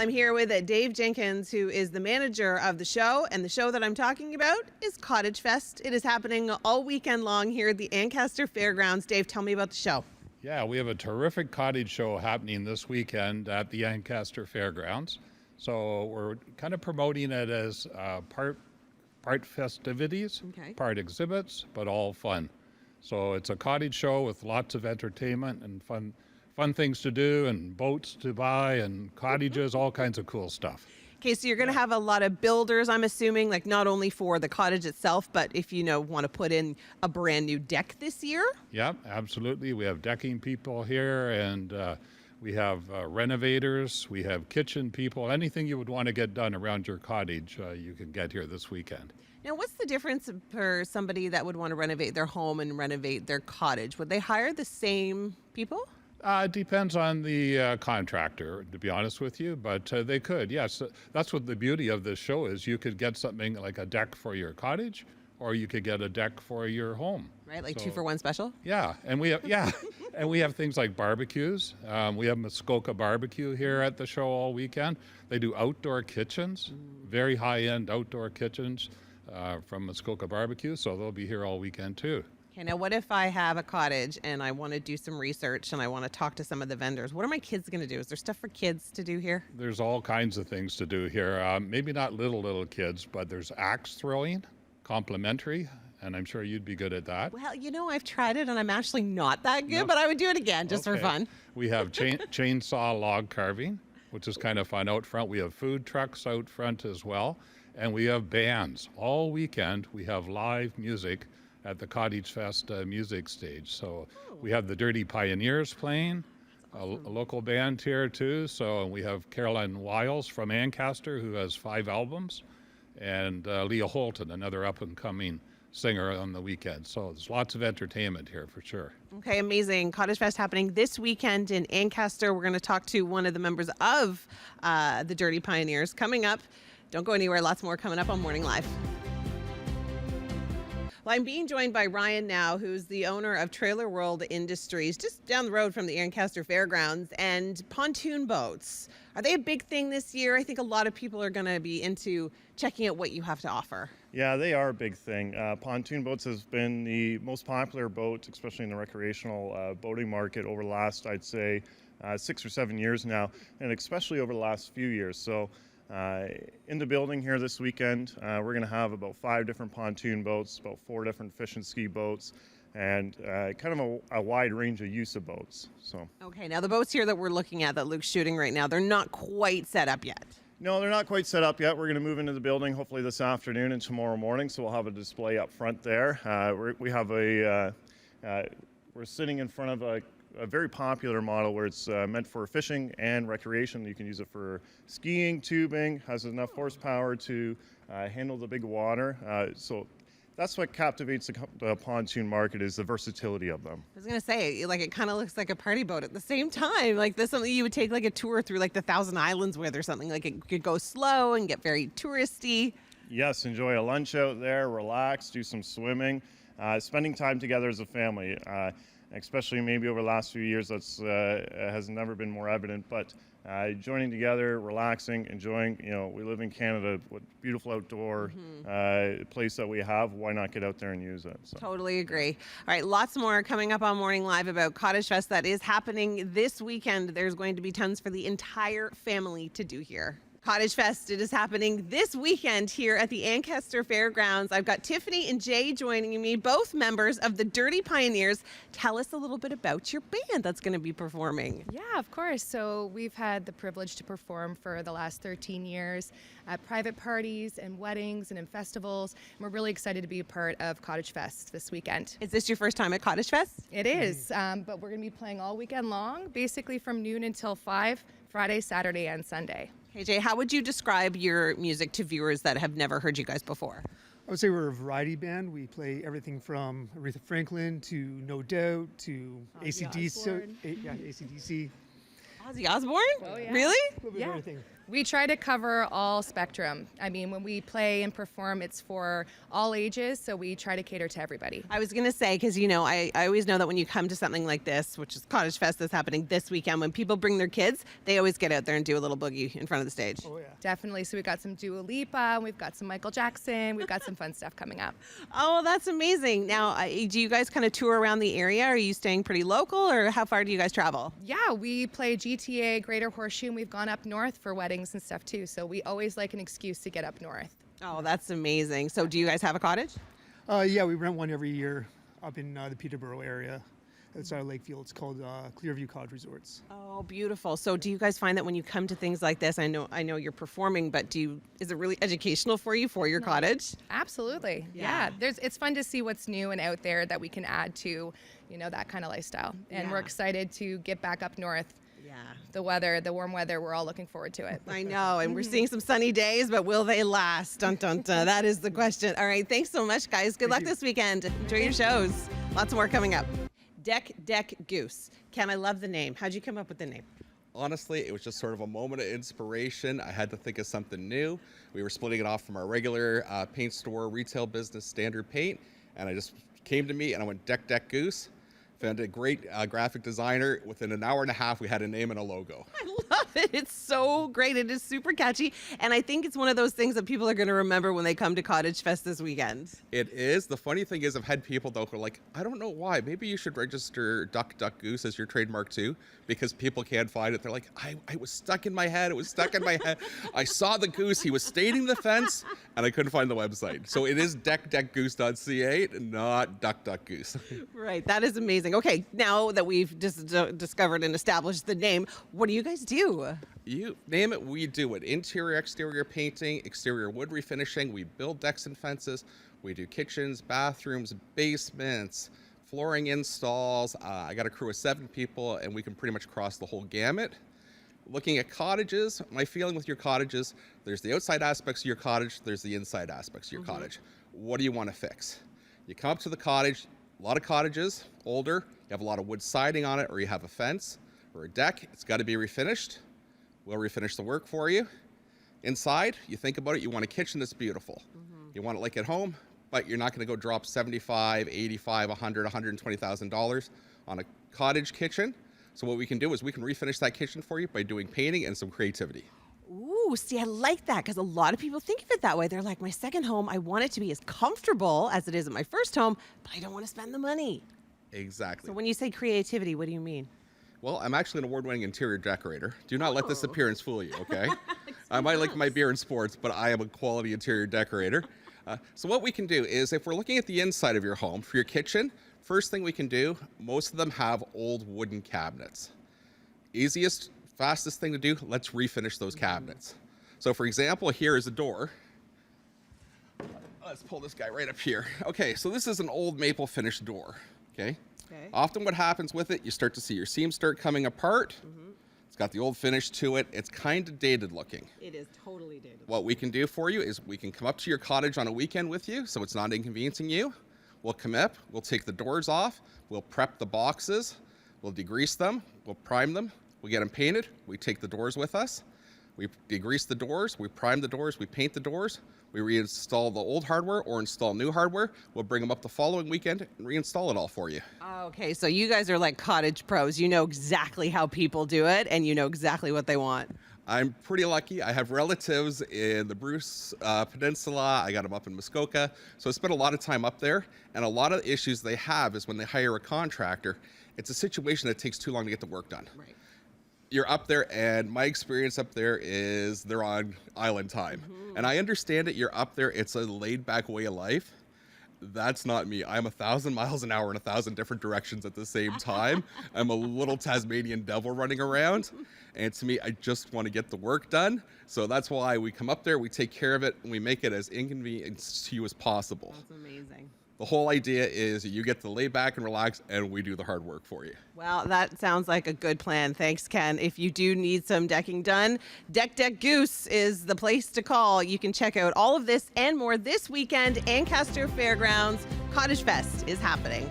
I'm here with Dave Jenkins, who is the manager of the show, and the show that I'm talking about is Cottagefest. It is happening all weekend long here at the Ancaster Fairgrounds. Dave, tell me about the show. Yeah, we have a terrific cottage show happening this weekend at the Ancaster Fairgrounds. So we're kind of promoting it as part festivities, part exhibits, but all fun. So it's a cottage show with lots of entertainment and fun things to do and boats to buy and cottages, all kinds of cool stuff. Okay, so you're going to have a lot of builders, I'm assuming, like not only for the cottage itself, but if you want to put in a brand new deck this year? Yep, absolutely. We have decking people here, and we have renovators, we have kitchen people. Anything you would want to get done around your cottage, you can get here this weekend. Now, what's the difference for somebody that would want to renovate their home and renovate their cottage? Would they hire the same people? It depends on the contractor, to be honest with you, but they could, yes. That's what the beauty of this show is. You could get something like a deck for your cottage, or you could get a deck for your home. Right, like 2-for-1 special? Yeah, and we have and we have things like barbecues. We have Muskoka barbecue here at the show all weekend. They do outdoor kitchens, very high-end outdoor kitchens from Muskoka barbecue, so they'll be here all weekend too. Okay, now what if I have a cottage and I want to do some research and I want to talk to some of the vendors? What are my kids going to do? Is there stuff for kids to do here? There's all kinds of things to do here. Maybe not little kids, but there's axe throwing, complimentary, and I'm sure you'd be good at that. Well, I've tried it and I'm actually not that good, but I would do it again just for fun. We have chainsaw log carving, which is kind of fun out front. We have food trucks out front as well, and we have bands. All weekend we have live music at the Cottagefest music stage. So we have the Dirty Pioneers playing, a local band here too. So we have Caroline Wiles from Ancaster, who has 5 albums, and Leah Holton, another up-and-coming singer on the weekend. So there's lots of entertainment here for sure. Okay, amazing. Cottagefest happening this weekend in Ancaster. We're going to talk to one of the members of the Dirty Pioneers coming up. Don't go anywhere. Lots more coming up on Morning Live. Well, I'm being joined by Ryan now, who's the owner of Trailer World Industries, just down the road from the Ancaster Fairgrounds, and pontoon boats. Are they a big thing this year? I think a lot of people are going to be into checking out what you have to offer. Yeah, they are a big thing. Pontoon boats has been the most popular boat, especially in the recreational boating market over the last, I'd say, 6 or 7 years now, and especially over the last few years. So in the building here this weekend, we're going to have about 5 different pontoon boats, about 4 different fish and ski boats, and kind of a wide range of use of boats. So. Okay, now the boats here that we're looking at that Luke's shooting right now, they're not quite set up yet. No, they're not quite set up yet. We're going to move into the building hopefully this afternoon and tomorrow morning, so we'll have a display up front there. We have we're sitting in front of a very popular model where it's meant for fishing and recreation. You can use it for skiing, tubing, has enough horsepower to handle the big water. So that's what captivates the pontoon market, is the versatility of them. I was going to say, like, it kind of looks like a party boat at the same time. Like, this is something you would take like a tour through like the Thousand Islands with or something. Like, it could go slow and get very touristy. Yes, enjoy a lunch out there, relax, do some swimming, spending time together as a family. Especially maybe over the last few years, that's has never been more evident. But joining together, relaxing, enjoying. We live in Canada, what beautiful outdoor place that we have. Why not get out there and use it? So. Totally agree. All right, lots more coming up on Morning Live about Cottagefest that is happening this weekend. There's going to be tons for the entire family to do here. Cottagefest, it is happening this weekend here at the Ancaster Fairgrounds. I've got Tiffany and Jay joining me, both members of the Dirty Pioneers. Tell us a little bit about your band that's going to be performing. Yeah, of course. So we've had the privilege to perform for the last 13 years at private parties and weddings and in festivals. And we're really excited to be a part of Cottagefest this weekend. Is this your first time at Cottagefest? It is, but we're going to be playing all weekend long, basically from noon until 5, Friday, Saturday, and Sunday. Hey, Jay, how would you describe your music to viewers that have never heard you guys before? I would say we're a variety band. We play everything from Aretha Franklin to No Doubt to AC/DC. AC/DC. Ozzy Osbourne? Oh, yeah. Really? A little bit Yeah. of everything. We try to cover all spectrum. I mean, when we play and perform, it's for all ages, so we try to cater to everybody. I was going to say, because, you know, I always know that when you come to something like this, which is Cottage Fest that's happening this weekend, when people bring their kids, they always get out there and do a little boogie in front of the stage. Oh, yeah. Definitely. So we've got some Dua Lipa, we've got some Michael Jackson, we've got some fun stuff coming up. Oh, that's amazing. Now, do you guys kind of tour around the area? Are you staying pretty local, or how far do you guys travel? Yeah, we play GTA, Greater Horseshoe, and we've gone up north for weddings and stuff too. So we always like an excuse to get up north. Oh, that's amazing. So do you guys have a cottage? Yeah, we rent one every year up in the Peterborough area. outside of Lakeville. It's called Clearview Cottage Resorts. Oh, beautiful. So do you guys find that when you come to things like this, I know you're performing, but is it really educational for you for your cottage? Absolutely. Yeah. Yeah. It's fun to see what's new and out there that we can add to, that kind of lifestyle. And we're Yeah. excited to get back up north. Yeah. The weather, the warm weather, we're all looking forward to it. I know, and we're seeing some sunny days, but will they last? Dun, dun, dun. That is the question. All right, thanks so much, guys. Good luck this weekend. Enjoy your shows. Lots more coming up. Deck Goose. Ken, I love the name. How'd you come up with the name? Honestly, it was just sort of a moment of inspiration. I had to think of something new. We were splitting it off from our regular paint store, retail business, standard paint, and I just came to me and I went Deck Goose. Found a great graphic designer. Within an hour and a half, we had a name and a logo. I love it. It's so great. It is super catchy. And I think it's one of those things that people are going to remember when they come to Cottagefest this weekend. It is. The funny thing is I've had people, though, who are like, I don't know why. Maybe you should register Duck Goose as your trademark, too, because people can't find it. They're like, I was stuck in my head. It was stuck in my head. I saw the goose. He was staining the fence, and I couldn't find the website. So it is deckgoose.ca, not Duck Goose. Right. That is amazing. Okay, now that we've just discovered and established the name, what do you guys do? You name it, we do it. Interior, exterior painting, exterior wood refinishing. We build decks and fences. We do kitchens, bathrooms, basements, flooring installs. I got a crew of 7 people, and we can pretty much cross the whole gamut. Looking at cottages, my feeling with your cottages, there's the outside aspects of your cottage, there's the inside aspects of your cottage. What do you want to fix? You come up to the cottage, a lot of cottages, older, you have a lot of wood siding on it, or you have a fence or a deck. It's got to be refinished. We'll refinish the work for you. Inside, you think about it, you want a kitchen that's beautiful. You want it like at home, but you're not going to go drop $75, $85, $100, $120,000 on a cottage kitchen. So what we can do is we can refinish that kitchen for you by doing painting and some creativity. Ooh, see, I like that because a lot of people think of it that way. They're like, my second home, I want it to be as comfortable as it is at my first home, but I don't want to spend the money. Exactly. So when you say creativity, what do you mean? Well, I'm actually an award-winning interior decorator. Do not let this appearance fool you, okay? I might like my beer and sports, but I am a quality interior decorator. So what we can do is, if we're looking at the inside of your home, for your kitchen, first thing we can do, most of them have old wooden cabinets. Easiest, fastest thing to do, let's refinish those cabinets. So for example, here is a door. Let's pull this guy right up here. Okay, so this is an old maple finish door, okay? Okay. Often what happens with it, you start to see your seams start coming apart. It's got the old finish to it. It's kind of dated looking. It is totally dated. What we can do for you is we can come up to your cottage on a weekend with you, so it's not inconveniencing you. We'll come up, we'll take the doors off, we'll prep the boxes, we'll degrease them, we'll prime them, we get them painted, we take the doors with us, we degrease the doors, we prime the doors, we paint the doors, we reinstall the old hardware or install new hardware. We'll bring them up the following weekend and reinstall it all for you. Okay, so you guys are like cottage pros. You know exactly how people do it, and you know exactly what they want. I'm pretty lucky. I have relatives in the Bruce Peninsula. I got them up in Muskoka. So I spent a lot of time up there. And a lot of the issues they have is when they hire a contractor, it's a situation that takes too long to get the work done. Right. You're up there, and my experience up there is they're on island time. And I understand it. You're up there. It's a laid-back way of life. That's not me. I'm 1,000 miles an hour in 1,000 different directions at the same time. I'm a little Tasmanian devil running around. And to me, I just want to get the work done. So that's why we come up there, we take care of it, and we make it as inconvenient to you as possible. That's amazing. The whole idea is you get to lay back and relax, and we do the hard work for you. Well, that sounds like a good plan. Thanks, Ken. If you do need some decking done, Deck Goose is the place to call. You can check out all of this and more this weekend. Ancaster Fairgrounds Cottagefest is happening.